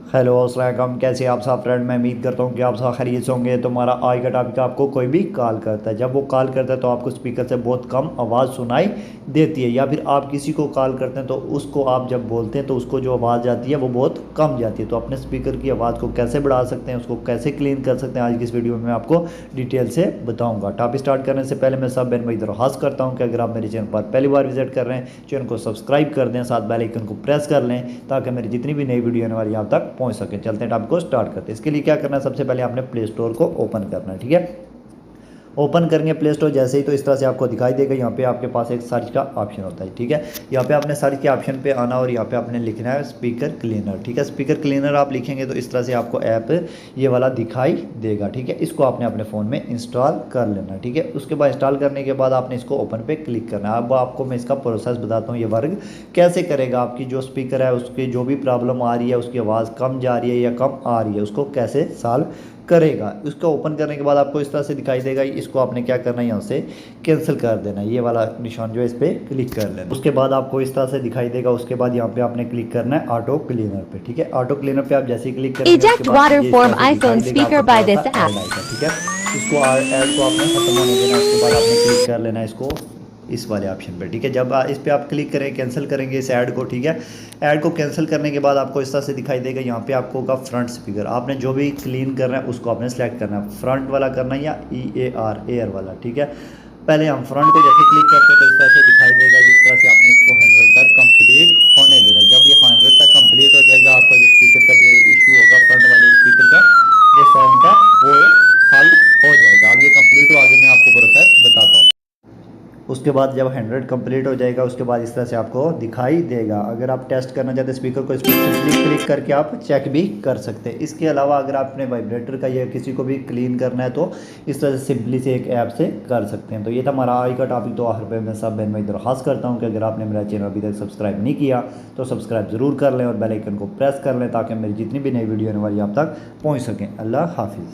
Hello अस्सलाम वालेकुम, कैसे आप सब फ्रेंड। मैं उम्मीद करता हूँ कि आप सब खैरियत से होंगे। तो हमारा आज का टॉपिक, आपको कोई भी कॉल करता है, जब वो कॉल करता है तो आपको स्पीकर से बहुत कम आवाज़ सुनाई देती है, या फिर आप किसी को कॉल करते हैं तो उसको आप जब बोलते हैं तो उसको जो आवाज़ आती है वो बहुत कम जाती है। तो अपने स्पीकर की आवाज़ को कैसे बढ़ा सकते हैं, उसको कैसे क्लीन कर सकते हैं, आज की इस वीडियो में मैं आपको डिटेल से बताऊँगा। टॉपिक स्टार्ट करने से पहले मैं सब बहन भाई दरख्वास्त करता हूँ कि अगर आप मेरे चैनल पर पहली बार विजिट कर रहे हैं, चैनल को सब्सक्राइब कर दें, साथ बेल आइकन को प्रेस कर लें ताकि मेरी जितनी भी नई वीडियो आने वाली है आप तक पहुंच सके। चलते हैं टॉपिक को स्टार्ट करते हैं। इसके लिए क्या करना है, सबसे पहले आपने प्ले स्टोर को ओपन करना है। ठीक है, ओपन करेंगे प्ले स्टोर जैसे ही तो इस तरह से आपको दिखाई देगा। यहाँ पे आपके पास एक सर्च का ऑप्शन होता है। ठीक है, यहाँ पे आपने सर्च के ऑप्शन पे आना और यहाँ पे आपने लिखना है स्पीकर क्लीनर। ठीक है, स्पीकर क्लीनर आप लिखेंगे तो इस तरह से आपको ऐप ये वाला दिखाई देगा। ठीक है, इसको आपने अपने फ़ोन में इंस्टॉल कर लेना। ठीक है, उसके बाद इंस्टॉल करने के बाद आपने इसको ओपन पे क्लिक करना है। अब आपको मैं इसका प्रोसेस बताता हूँ, ये वर्क कैसे करेगा। आपकी जो स्पीकर है उसकी जो भी प्रॉब्लम आ रही है, उसकी आवाज़ कम जा रही है या कम आ रही है, उसको कैसे सॉल्व करेगा। उसको ओपन करने के बाद आपको इस तरह से दिखाई देगा। इसको आपने क्या करना है, यहाँ से कैंसिल कर देना है, ये वाला निशान जो है इस पर क्लिक कर लेना। उसके बाद आपको इस तरह से दिखाई देगा। उसके बाद यहाँ पे आपने क्लिक करना है ऑटो क्लीनर पे। ठीक है, ऑटो क्लीनर पे आप जैसे ही क्लिक करेंगे Eject water form iPhone speaker by this app. ठीक है, इसको ऐड को आपने खत्म होने देना। उसके बाद आपने क्लिक कर लेना इसको इस वाले ऑप्शन पे। ठीक है, जब इस पर आप क्लिक करें, कैंसिल करेंगे इस ऐड को। ठीक है, ऐड को कैंसिल करने के बाद आपको इस तरह से दिखाई देगा। यहाँ पे आपको होगा फ्रंट स्पीकर। आपने जो भी क्लीन करना है उसको आपने सेलेक्ट करना है, फ्रंट वाला करना है या एयर वाला। ठीक है, पहले हम फ्रंट को जैसे क्लिक करते हैं तो इस तरह से दिखाई देगा। इस तरह से आपने इसको 100 तक कंप्लीट होने देना है। जब ये 100 तक कंप्लीट हो जाएगा, आपका जो स्पीकर का जो इशू होगा फ्रंट वाले स्पीकर का, वो साउंड का, वो हल हो जाएगा। अब ये कंप्लीट हो, आगे मैं आपको प्रोसेस बताता हूँ। उसके बाद जब 100 कंप्लीट हो जाएगा, उसके बाद इस तरह से आपको दिखाई देगा। अगर आप टेस्ट करना चाहते हैं स्पीकर को, इस पर सिंपली क्लिक करके आप चेक भी कर सकते हैं। इसके अलावा अगर आपने वाइब्रेटर का या किसी को भी क्लीन करना है तो इस तरह से सिंपली से एक ऐप से कर सकते हैं। तो ये था हमारा आज का टॉपिक। तो आखिर पे मैं सब बहन भाई दरख्वास्त करता हूँ कि अगर आपने मेरा चैनल अभी तक सब्सक्राइब नहीं किया तो सब्सक्राइब ज़रूर कर लें और बेल आइकन को प्रेस कर लें ताकि मेरी जितनी भी नई वीडियो आने वाली आप तक पहुँच सकें। अल्लाह हाफिज़।